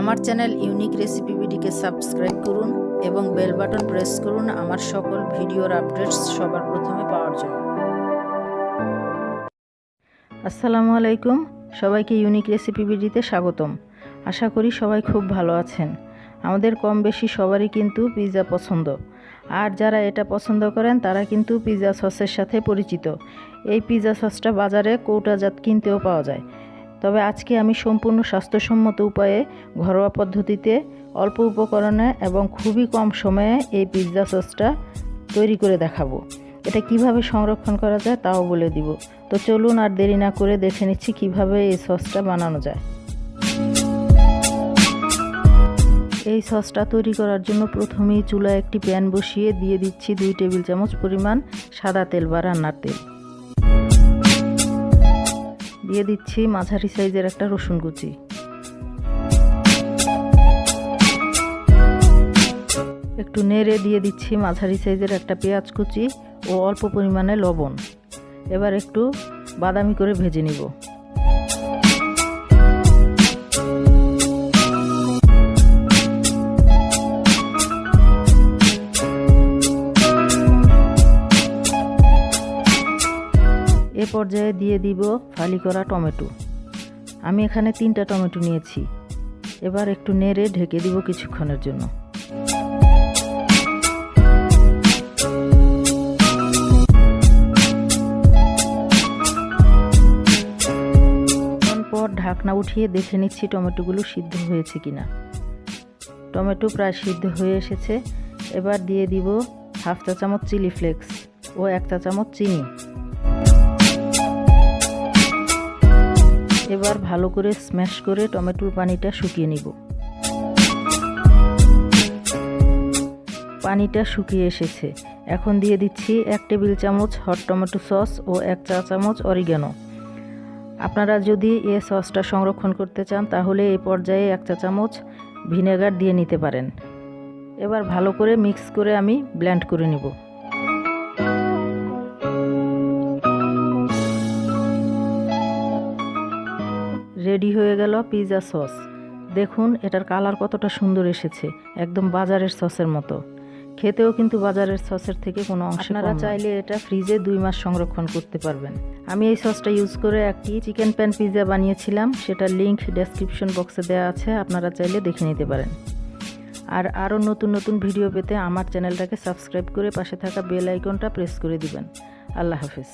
আমার channel unique recipe বিডিকে subscribe করুন এবং বেল বাটন প্রেস করুন আমার সকল ভিডিওর আপডেটস সবার প্রথমে পাওয়ার জন্য। আসসালামু আলাইকুম, সবাইকে ইউনিক রেসিপি বিডিতে স্বাগতম। আশা করি সবাই খুব ভালো আছেন। আমাদের কম বেশি সবারই কিন্তু পিৎজা পছন্দ, আর যারা এটা পছন্দ করেন তারা কিন্তু পিৎজা সসের সাথে পরিচিত। এই পিৎজা সসটা বাজারে কৌটাজাত কিনতেও পাওয়া যায়। তবে আজকে আমি সম্পূর্ণ স্বাস্থ্যসম্মত উপায়ে ঘরোয়া পদ্ধতিতে অল্প উপকরণে এবং খুবই কম সময়ে এই পিৎজা সসটা তৈরি করে দেখাবো। এটা কিভাবে সংরক্ষণ করা যায় তাও বলে দিব। তো চলুন আর দেরি না করে দেখে নিচ্ছি কিভাবে এই সসটা বানানো যায়। এই সসটা তৈরি করার জন্য প্রথমেই চুলায় একটি প্যান বসিয়ে দিয়ে দিচ্ছি 2 টেবিল চামচ পরিমাণ সাদা তেল বা রান্নার তেল। দিয়ে দিচ্ছি মাঝারি সাইজের একটা রসুন কুচি, একটু নেড়ে দিয়ে দিচ্ছি মাঝারি সাইজের একটা পেঁয়াজ কুচি ও অল্প পরিমাণে লবণ। এবার একটু বাদামি করে ভেজে নিব। এ পর্যায়ে দিয়ে দিব ফালি করা টমেটো। আমি এখানে 3টা টমেটো নিয়েছি। এবার একটু নেড়ে ঢেকে দিব কিছুক্ষণের জন্য। তারপর ঢাকনা উঠিয়ে দেখে নিচ্ছি টমেটোগুলো সিদ্ধ হয়েছে কিনা। টমেটো প্রায় সিদ্ধ হয়ে এসেছে। এবার দিয়ে দিব 1/2 চা চামচ চিলি ফ্লেক্স ও 1 চা চামচ চিনি। এবার ভালো করে স্ম্যাশ করে টমেটোর পানিটা শুকিয়ে নিব। পানিটা শুকিয়ে এসেছে। এখন দিয়ে দিচ্ছি 1 টেবিল চামচ হট টমেটো সস ও 1 চা চামচ অরিগানো। আপনারা যদি এই সসটা সংরক্ষণ করতে চান তাহলে এই পর্যায়ে 1 চা চামচ ভিনেগার দিয়ে নিতে পারেন। এবার ভালো করে মিক্স করে আমি ব্লেন্ড করে নিব। রেডি হয়ে গেল পিৎজা সস। দেখুন এটার কালার কতটা সুন্দর এসেছে, একদম বাজারের সসের মতো। খেতেও কিন্তু বাজারের সসের থেকে কোনো অংশ কম। আপনারা চাইলে এটা ফ্রিজে 2 মাস সংরক্ষণ করতে পারবেন। আমি এই সসটা ইউজ করে একটি চিকেন প্যান পিৎজা বানিয়েছিলাম, সেটার লিংক ডেসক্রিপশন বক্সে দেওয়া আছে, আপনারা চাইলে দেখে নিতে পারেন। আর আরও নতুন নতুন ভিডিও পেতে আমার চ্যানেলটাকে সাবস্ক্রাইব করে পাশে থাকা বেল আইকনটা প্রেস করে দিবেন। আল্লাহ হাফেজ।